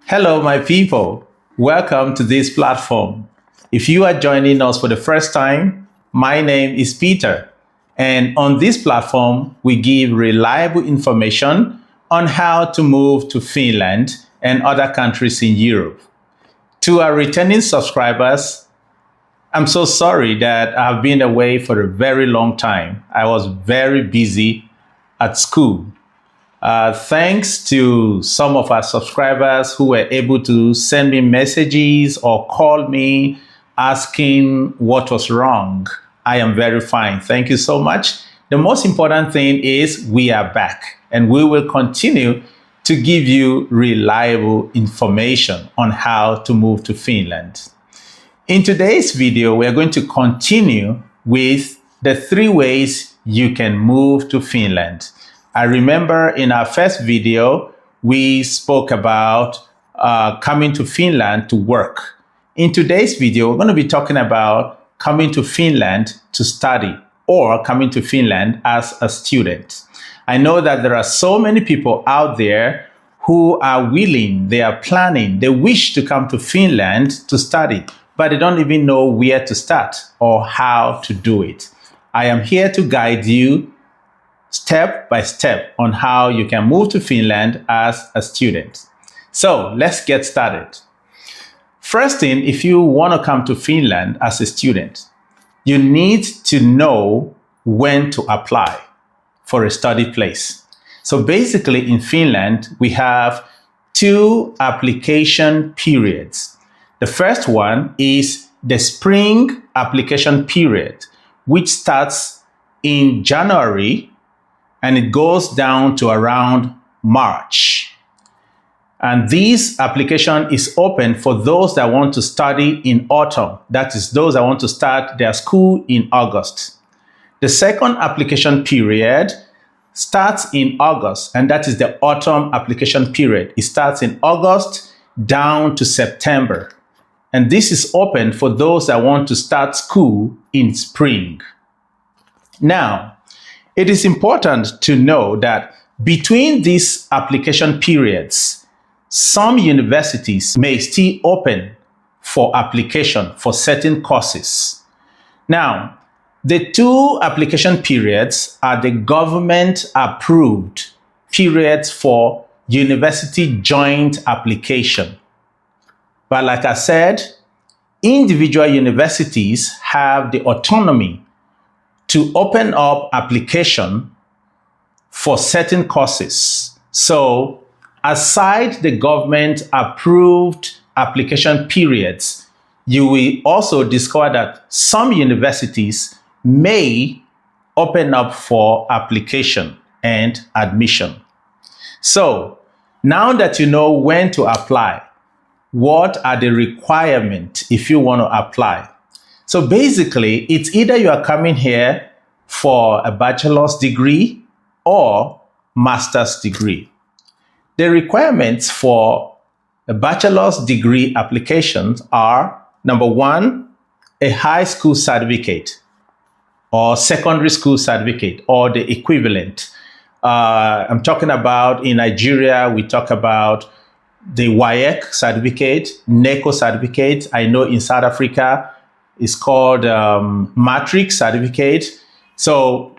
Hello, my people. Welcome to this platform. If you are joining us for the first time, my name is Peter. And on this platform, we give reliable information on how to move to Finland and other countries in Europe. To our returning subscribers, I'm so sorry that I've been away for a very long time. I was very busy at school. Thanks to some of our subscribers who were able to send me messages or call me asking what was wrong. I am very fine. Thank you so much. The most important thing is we are back and we will continue to give you reliable information on how to move to Finland. In today's video, we are going to continue with the 3 ways you can move to Finland. I remember in our first video, we spoke about coming to Finland to work. In today's video, we're going to be talking about coming to Finland to study or coming to Finland as a student. I know that there are so many people out there who are willing, they are planning, they wish to come to Finland to study, but they don't even know where to start or how to do it. I am here to guide you step by step on how you can move to Finland as a student. So let's get started. First thing, if you want to come to Finland as a student, you need to know when to apply for a study place. So basically in Finland, we have 2 application periods. The first one is the spring application period, which starts in January and it goes down to around March. And this application is open for those that want to study in autumn. That is, those that want to start their school in August. The second application period starts in August, and that is the autumn application period. It starts in August down to September. And this is open for those that want to start school in spring. Now, it is important to know that between these application periods, some universities may still open for application for certain courses. Now, the 2 application periods are the government-approved periods for university joint application. But like I said, individual universities have the autonomy to open up application for certain courses. So aside the government-approved application periods, you will also discover that some universities may open up for application and admission. So now that you know when to apply, what are the requirements if you want to apply? So basically, it's either you are coming here for a bachelor's degree or master's degree. The requirements for a bachelor's degree applications are, number 1, a high school certificate or secondary school certificate or the equivalent. I'm talking about in Nigeria, we talk about the WAEC certificate, NECO certificate. I know in South Africa, it's called matric certificate. So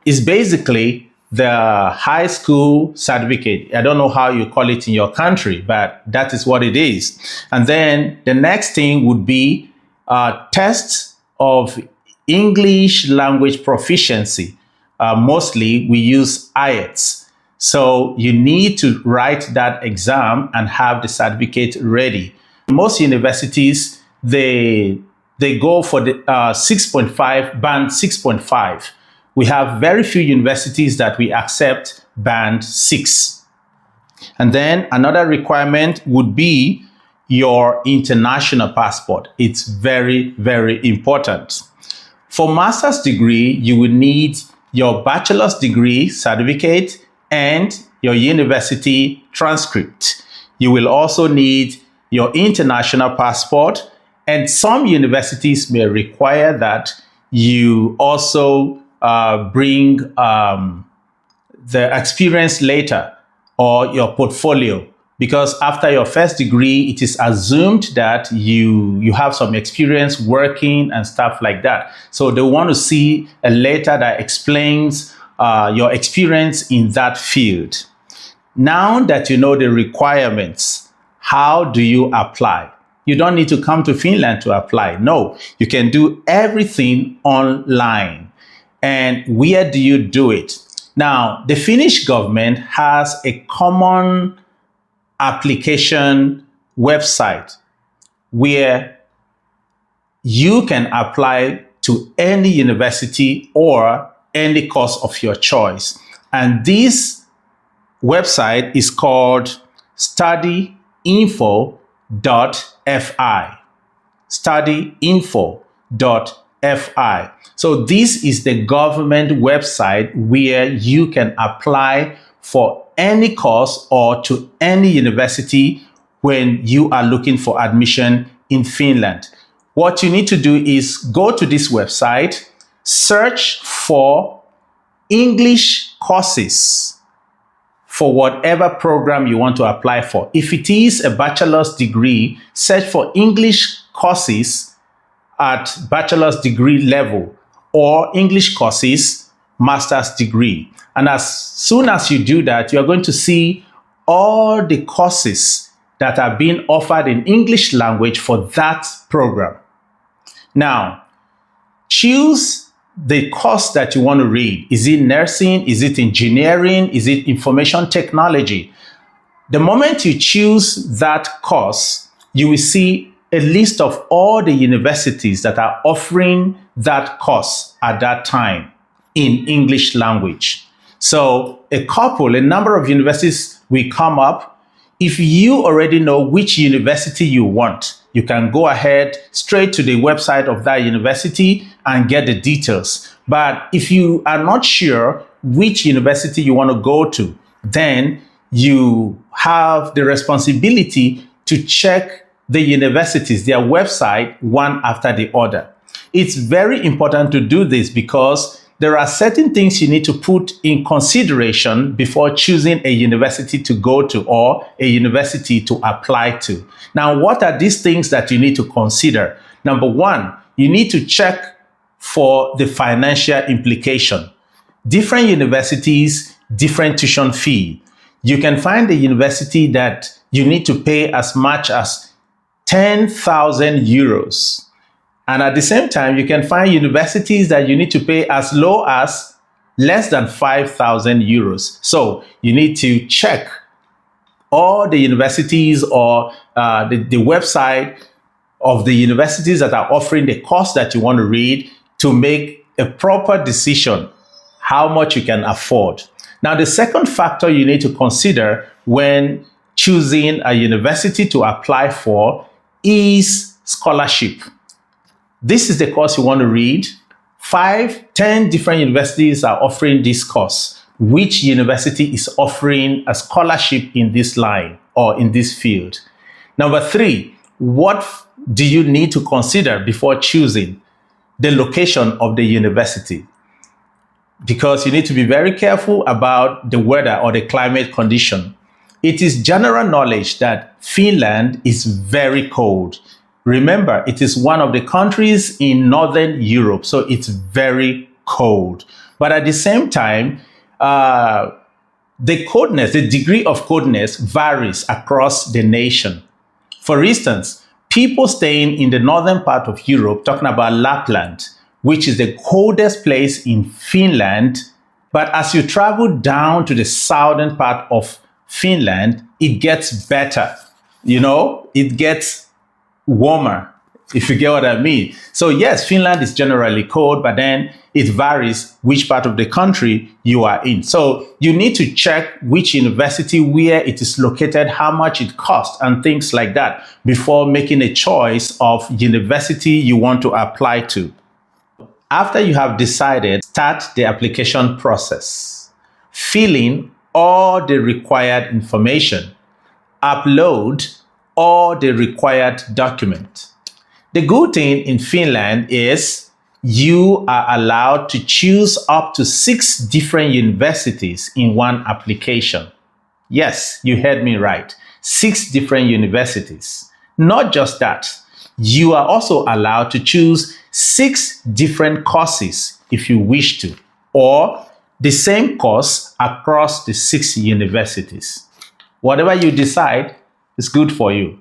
it's basically the high school certificate. I don't know how you call it in your country, but that is what it is. And then the next thing would be tests of English language proficiency. Mostly we use IELTS. So you need to write that exam and have the certificate ready. Most universities, they go for the 6.5, band 6.5. We have very few universities that we accept band 6. And then another requirement would be your international passport. It's very, very important. For master's degree, you will need your bachelor's degree certificate and your university transcript. You will also need your international passport, and some universities may require that you also bring the experience letter or your portfolio because after your first degree, it is assumed that you have some experience working and stuff like that. So they want to see a letter that explains your experience in that field. Now that you know the requirements, how do you apply? You don't need to come to Finland to apply. No, you can do everything online. And where do you do it? Now, the Finnish government has a common application website where you can apply to any university or any course of your choice. And this website is called studyinfo.fi. Studyinfo.fi. So this is the government website where you can apply for any course or to any university when you are looking for admission in Finland. What you need to do is go to this website, search for English courses for whatever program you want to apply for. If it is a bachelor's degree, search for English courses at bachelor's degree level or English courses, master's degree. And as soon as you do that, you are going to see all the courses that are being offered in English language for that program. Now, choose the course that you want to read. Is it nursing? Is it engineering? Is it information technology? The moment you choose that course, you will see a list of all the universities that are offering that course at that time in English language. So a number of universities will come up. If you already know which university you want, you can go ahead straight to the website of that university and get the details. But if you are not sure which university you want to go to, then you have the responsibility to check the universities, their website, one after the other. It's very important to do this because there are certain things you need to put in consideration before choosing a university to go to or a university to apply to. Now, what are these things that you need to consider? Number one, you need to check for the financial implication. Different universities, different tuition fee. You can find a university that you need to pay as much as 10,000 euros. And at the same time, you can find universities that you need to pay as low as less than 5,000 euros. So you need to check all the universities or the website of the universities that are offering the course that you want to read to make a proper decision how much you can afford. Now, the second factor you need to consider when choosing a university to apply for is scholarship. This is the course you want to read. 5-10 different universities are offering this course. Which university is offering a scholarship in this line or in this field? Number 3, what do you need to consider before choosing? The location of the university. Because you need to be very careful about the weather or the climate condition. It is general knowledge that Finland is very cold. Remember, it is one of the countries in Northern Europe, so it's very cold. But at the same time, the coldness, the degree of coldness varies across the nation. For instance, people staying in the northern part of Europe, talking about Lapland, which is the coldest place in Finland. But as you travel down to the southern part of Finland, it gets better. It gets warmer, if you get what I mean. So yes, Finland is generally cold, but then it varies which part of the country you are in. So you need to check which university, where it is located, how much it costs, and things like that before making a choice of university you want to apply to. After you have decided, start the application process. Fill in all the required information. Upload all the required document. The good thing in Finland is you are allowed to choose up to 6 different universities in one application. Yes, you heard me right. 6 different universities. Not just that, you are also allowed to choose 6 different courses if you wish to, or the same course across the 6 universities. Whatever you decide is good for you.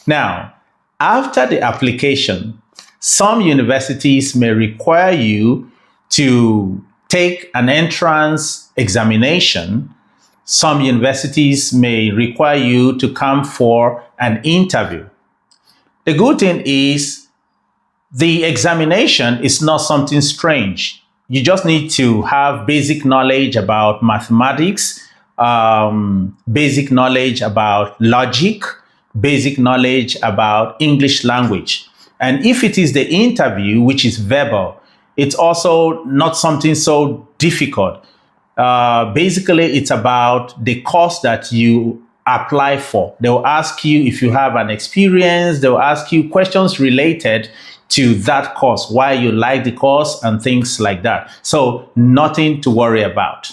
Now, after the application, some universities may require you to take an entrance examination. Some universities may require you to come for an interview. The good thing is the examination is not something strange. You just need to have basic knowledge about mathematics, basic knowledge about logic, basic knowledge about English language. And if it is the interview, which is verbal, it's also not something so difficult. Basically, it's about the course that you apply for. They'll ask you if you have an experience. They'll ask you questions related to that course, why you like the course and things like that. So nothing to worry about.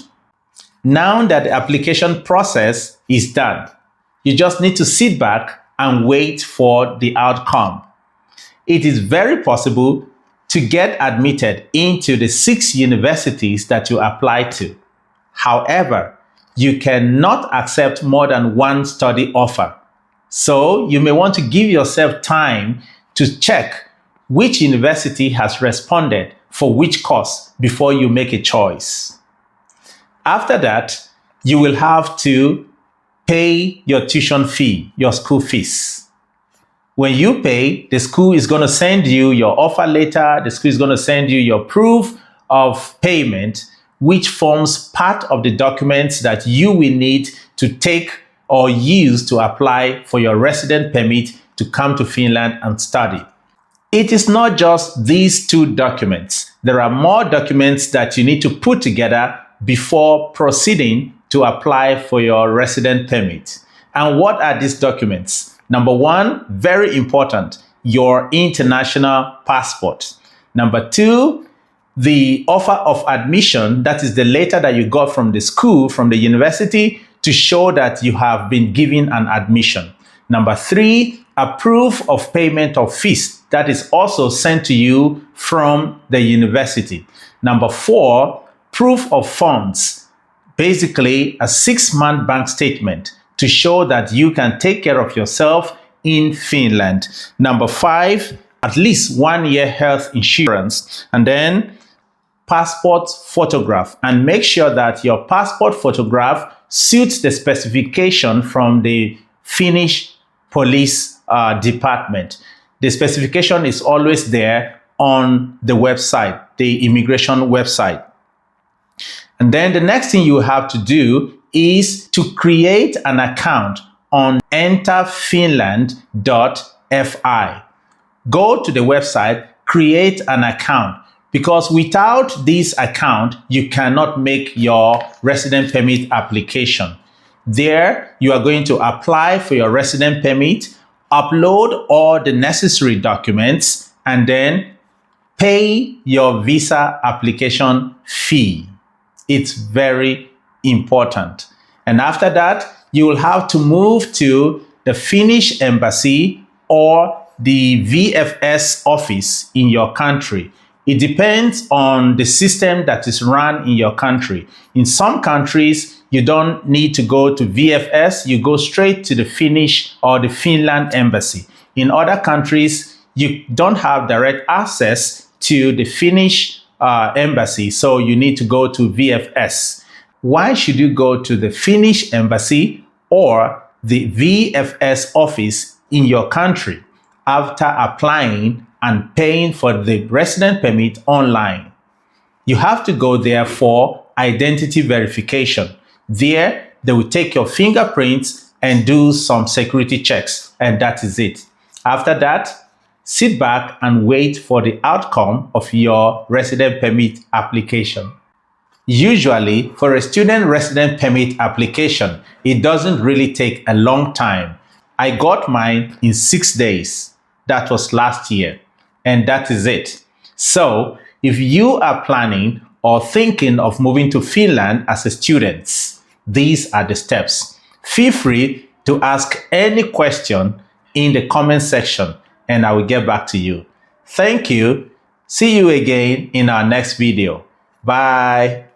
Now that the application process is done, you just need to sit back and wait for the outcome. It is very possible to get admitted into the 6 universities that you apply to. However, you cannot accept more than 1 study offer. So you may want to give yourself time to check which university has responded for which course before you make a choice. After that, you will have to pay your tuition fee, your school fees. When you pay, the school is going to send you your offer letter. The school is going to send you your proof of payment, which forms part of the documents that you will need to take or use to apply for your resident permit to come to Finland and study. It is not just these 2 documents. There are more documents that you need to put together before proceeding to apply for your resident permit. And what are these documents? Number 1, very important, your international passport. Number 2, the offer of admission, that is the letter that you got from the school, from the university, to show that you have been given an admission. Number 3, a proof of payment of fees that is also sent to you from the university. Number 4, proof of funds, basically a 6-month bank statement to show that you can take care of yourself in Finland. Number 5, at least 1 year health insurance, and then passport photograph, and make sure that your passport photograph suits the specification from the Finnish police department. The specification is always there on the website, the immigration website. And then the next thing you have to do is to create an account on enterfinland.fi. Go to the website, create an account, because without this account, you cannot make your resident permit application. There, you are going to apply for your resident permit, upload all the necessary documents, and then pay your visa application fee. It's very important. And after that, you will have to move to the Finnish embassy or the VFS office in your country. It depends on the system that is run in your country. In some countries, you don't need to go to VFS, you go straight to the Finnish or the Finland embassy. In other countries, you don't have direct access to the Finnish embassy, so you need to go to VFS. Why should you go to the Finnish embassy or the VFS office in your country after applying and paying for the resident permit online? You have to go there for identity verification. There, they will take your fingerprints and do some security checks, and that is it. After that, sit back and wait for the outcome of your resident permit application. Usually, for a student resident permit application, it doesn't really take a long time. I got mine in 6 days. That was last year, and that is it. So, if you are planning or thinking of moving to Finland as a student, these are the steps. Feel free to ask any question in the comment section and I will get back to you. Thank you. See you again in our next video. Bye.